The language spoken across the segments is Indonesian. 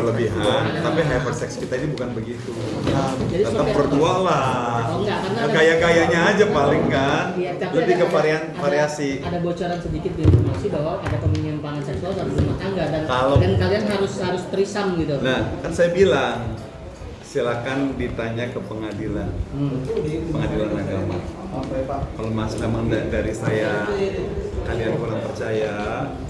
berlebihan, tapi hypersex kita ini bukan begitu. Jadi Tetap seperti berdua apa? lah. Oh, enggak, karena ada- Gaya-gayanya aja paling kan. Iya, tapi Lebih ke ada- variasi. Ada bocoran sedikit di informasi bahwa ada penyimpangan seksual dalam rumah tangga dan kalian harus trisam gitu. Nah, kan saya bilang silakan ditanya ke pengadilan, pengadilan agama. Kalau mas memang dari saya kalian kurang percaya,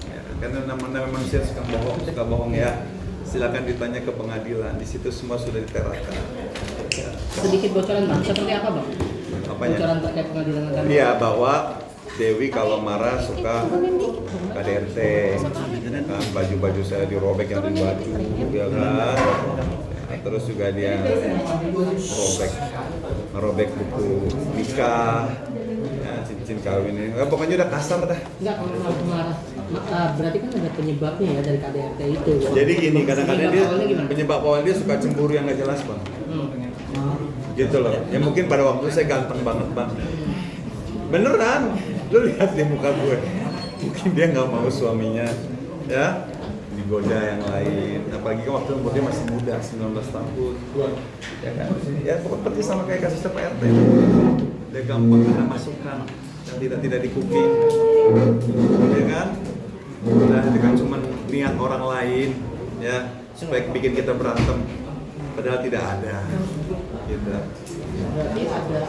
ya, karena namanya manusia suka bohong ya. Silakan ditanya ke pengadilan. Di situ semua sudah diterakan. Sedikit bocoran bang, seperti apa bang? Apanya? Bocoran terkait pengadilan agama. Iya, bahwa Dewi kalau marah suka KDRT, kan baju-baju saya dirobek yang di baju, ya kan. Nah, terus juga dia merobek buku nikah, ya, cincin kawin ini. Pokoknya udah kasar dah. Enggak, kalau marah, berarti kan ada penyebabnya ya dari KDRT itu. Jadi gini, kadang-kadang dia Penyebab awalnya gimana? penyebab awal dia suka cemburu yang nggak jelas bang. Gitu loh. Ya mungkin pada waktu itu saya ganteng banget bang. Beneran, lu lihat di muka gue. Mungkin dia nggak mau suaminya, ya digoda yang lain. Apalagi kan waktu umur dia masih muda, 19 tahun. Ya kan? Ya pokoknya persis sama kayak kasusnya Pak RT. Dia gampang kena masukan yang tidak dikuping. Ya kan? Udah dengan cuma niat orang lain, ya supaya bikin kita berantem. Padahal tidak ada. Gitu. Berarti ada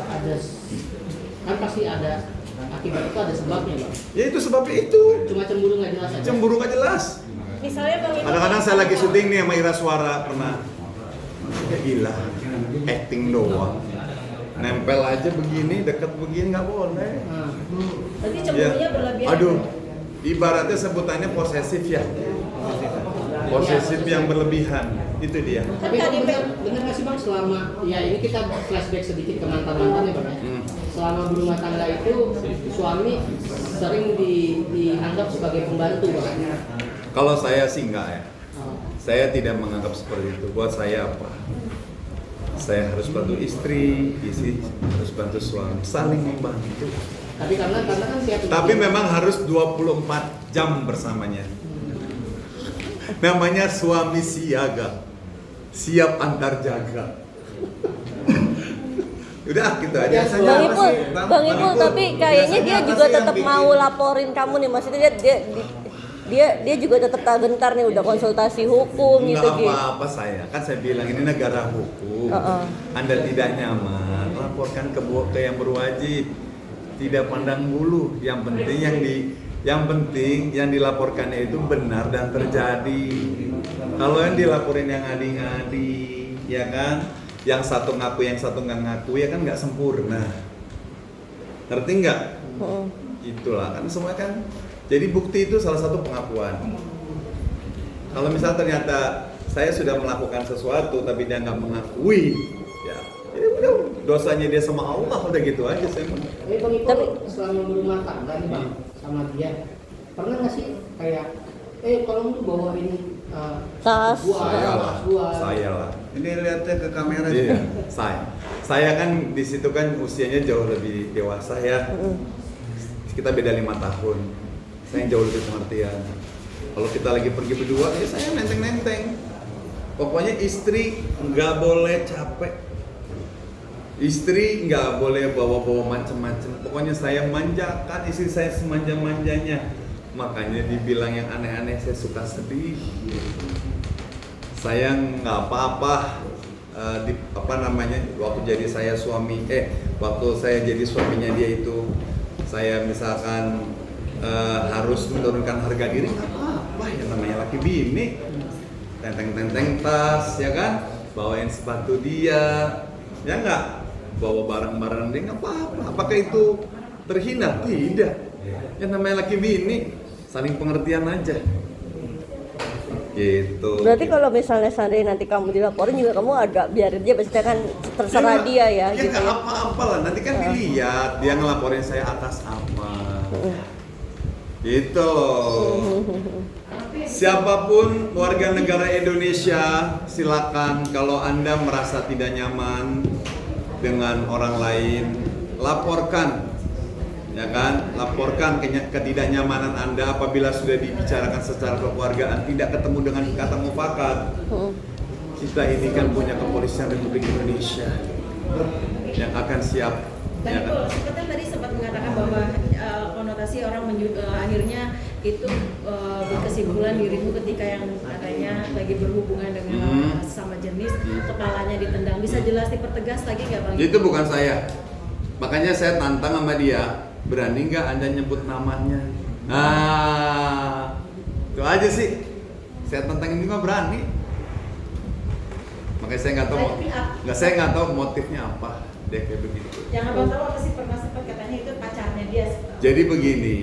kan pasti ada akibat itu ada sebabnya bang. Ya itu sebabnya itu. Cuma cemburu nggak jelas aja. Cemburu nggak jelas. Misalnya Bang Ibu, Kadang-kadang saya lagi syuting nih sama Ira Suara pernah. Ya gila, acting doang. Nempel aja begini, deket begini nggak boleh. berarti Ya. cemburunya berlebihan. Aduh, ibaratnya sebutannya posesif ya. Posesif yang berlebihan, itu dia. Tapi benar nggak sih bang selama ya ini kita flashback sedikit ke mantan ya bang ya. Selama berumah tangga itu suami sering dianggap sebagai pembantu bang. Kalau saya sih enggak ya. Oh. Saya tidak menganggap seperti itu. Buat saya apa? Saya harus bantu istri harus bantu suami, saling membantu. Tapi karena kan tiap Tapi memang harus 24 jam bersamanya. Namanya suami siaga, siap antar jaga. Udah gitu aja. Bang Ipul, tapi kayaknya dia juga tetap mau laporin kamu nih, maksudnya dia juga tetap tak gentar nih, udah konsultasi hukum gitu Nggak apa-apa saya bilang ini negara hukum. Anda tidak nyaman, laporkan ke yang berwajib. Tidak pandang bulu, yang penting yang dilaporkannya itu benar dan terjadi. Kalau yang dilaporin yang ngadi-ngadi, ya kan, yang satu ngaku yang satu nggak ngaku, ya kan nggak sempurna. Ngerti nggak? Itulah kan semua kan. Jadi bukti itu salah satu pengakuan. Kalau misalnya ternyata saya sudah melakukan sesuatu tapi dia nggak mengakui, ya udah dosanya dia sama Allah, udah gitu aja saya. Tapi bang itu selama berumah tangga nih bang sama dia pernah nggak sih kayak kalau lu bawain Tas. Saya lah. Ini lihatnya ke kamera. Iya, saya kan di situ kan usianya jauh lebih dewasa ya. Kita beda 5 tahun. Saya jauh lebih pengertian. Kalau kita lagi pergi berdua, ya saya nenteng-nenteng. Pokoknya istri nggak boleh capek. Istri nggak boleh bawa-bawa macem-macem. Pokoknya saya manjakan istri saya semanja-manjanya. Makanya dibilang yang aneh-aneh saya suka sedih. Saya nggak apa-apa waktu jadi saya waktu saya jadi suaminya dia itu saya misalkan harus menurunkan harga diri, nggak apa-apa, ya namanya laki bini. Tenteng-tenteng tas, ya kan, bawain sepatu dia, ya nggak, bawa barang-barang dia, nggak apa-apa. Apakah itu terhina? Tidak. Ya namanya laki bini, saling pengertian aja. Gitu. Berarti kalau misalnya seandainya nanti kamu dilaporin juga kamu agak biarin dia, maksudnya kan terserah dia ya gitu gitu ya. ya. Apa-apa lah, nanti kan dilihat dia ngelaporin saya atas apa. Gitu loh. Siapapun warga negara Indonesia, silakan kalau Anda merasa tidak nyaman dengan orang lain, laporkan ya kan, laporkan ketidaknyamanan Anda apabila sudah dibicarakan secara kekeluargaan tidak ketemu dengan kata mufakat. Kita ini kan punya kepolisian Republik Indonesia yang akan siap. Tadi Ya kan? seperti tadi sempat mengatakan bahwa konotasi orang akhirnya itu berkesimpulan dirimu ketika yang katanya lagi berhubungan dengan sesama jenis, kepalanya ditendang. Bisa jelas dipertegas lagi nggak Bang? Itu bukan saya. Makanya saya tantang sama dia, berani nggak Anda nyebut namanya? Nah, itu aja sih. Saya tantang ini mah berani. Makanya saya nggak tahu motifnya apa. Dia kayak begitu. Yang abang tahu apa sih, pernah sempat katanya itu pacarnya dia. Jadi begini,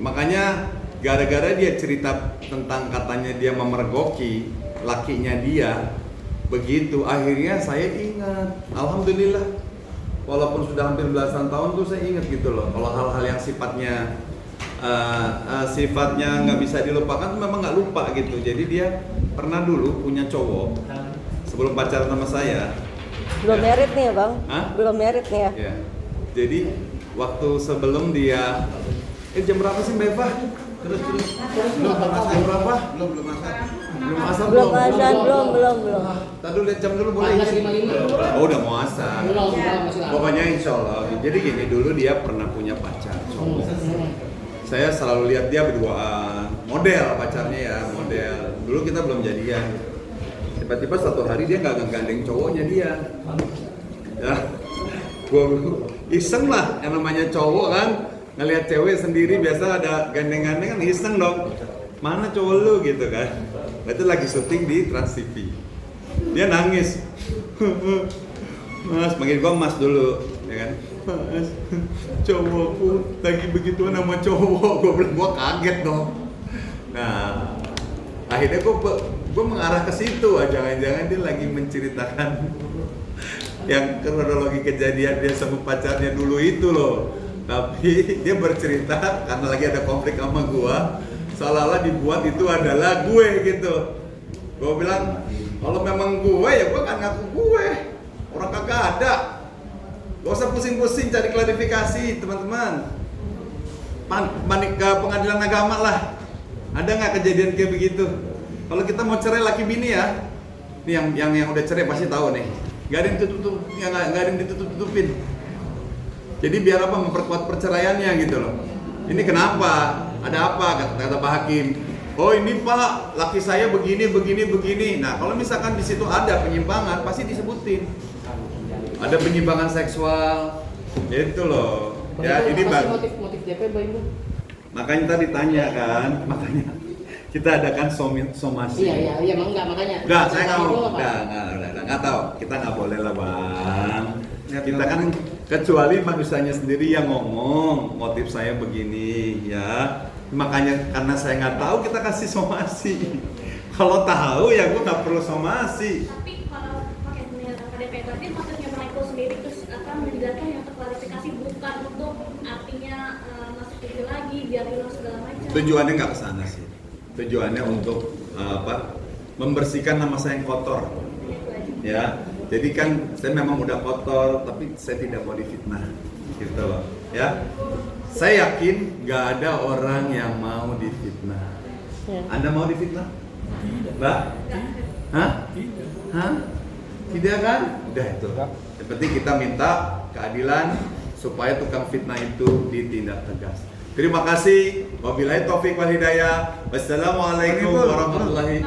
makanya gara-gara dia cerita tentang katanya dia memergoki lakinya dia, begitu akhirnya saya ingat, alhamdulillah, walaupun sudah hampir belasan tahun tuh saya ingat gitu loh, kalau hal-hal yang sifatnya nggak bisa dilupakan tuh memang nggak lupa gitu. Jadi dia pernah dulu punya cowok sebelum pacaran sama saya. Belum merit nih ya Bang? Hah? Belum merit nih ya? Ya. Jadi waktu sebelum dia jam berapa sih Mbak Eva? Terus belum berapa? Belum asar. Belum azan, belum. Tadi lihat jam dulu boleh. 14.55. Oh udah mau asar. Belum, masih lama. Pokoknya insya Allah. Jadi gini, dulu dia pernah punya pacar cowok. Saya selalu lihat dia berduaan, model pacarnya ya, model. Dulu kita belum jadian. Tiba-tiba satu hari dia nggak ngegandeng cowoknya dia. Ya, gua iseng lah, yang namanya cowok kan, ngelihat cewek sendiri biasa ada gandeng-gandeng kan iseng dong. Mana cowok lu gitu kan? Itu lagi syuting di Trans TV. Dia nangis. Mas, panggil gua Mas dulu, ya kan? Mas, cowokku lagi begituan sama cowok. Gua bilang, gua kaget dong. Nah, akhirnya gue mengarah ke situ, jangan-jangan dia lagi menceritakan yang kronologi kejadian dia sama pacarnya dulu itu loh. Tapi dia bercerita karena lagi ada konflik sama gue, seolah-olah dibuat itu adalah gue gitu. Gue bilang, kalau memang gue ya gue kan ngaku gue, orang kagak ada. Gak usah pusing-pusing cari klarifikasi teman-teman. Panik ke pengadilan agama lah. Ada nggak kejadian kayak begitu? Kalau kita mau cerai laki bini ya, nih yang udah cerai pasti tahu nih, nggak ada yang ditutup-tutupin. Jadi biar apa, memperkuat perceraiannya gitu loh. Ini kenapa? Ada apa? Kata Pak Hakim. Oh ini Pak, laki saya begini. Nah kalau misalkan di situ ada penyimpangan, pasti disebutin. Ada penyimpangan seksual, itu loh. Ya ini Apa sih bang. motif DP Bang Ibu? Makanya tadi tanya kan, makanya kita adakan somasi. Iya, emang enggak makanya. Enggak, saya nggak Itu mau. apa? Nggak tahu. Kita nggak boleh lah bang. Kita kan kecuali manusianya sendiri yang ngomong motif saya begini ya. Makanya karena saya nggak tahu kita kasih somasi. Kalau tahu ya gue nggak perlu somasi. Tapi kalau pakai DP tadi maksudnya Michael sendiri terus menjelaskan yang terklarifikasi bukan untuk artinya masuk TV lagi biar hilang segala macam. Tujuannya nggak kesana sih. Tujuannya untuk membersihkan nama saya yang kotor. Ya, jadi kan saya memang udah kotor, tapi saya tidak mau difitnah, gitu loh. Ya, saya yakin nggak ada orang yang mau difitnah. Ya. Anda mau difitnah? Mbak? Hah? Hah? Tidak kan? Udah itu. Yang penting kita minta keadilan supaya tukang fitnah itu ditindak tegas. Terima kasih. Wabillahi taufik wal hidayah. Wassalamualaikum warahmatullahi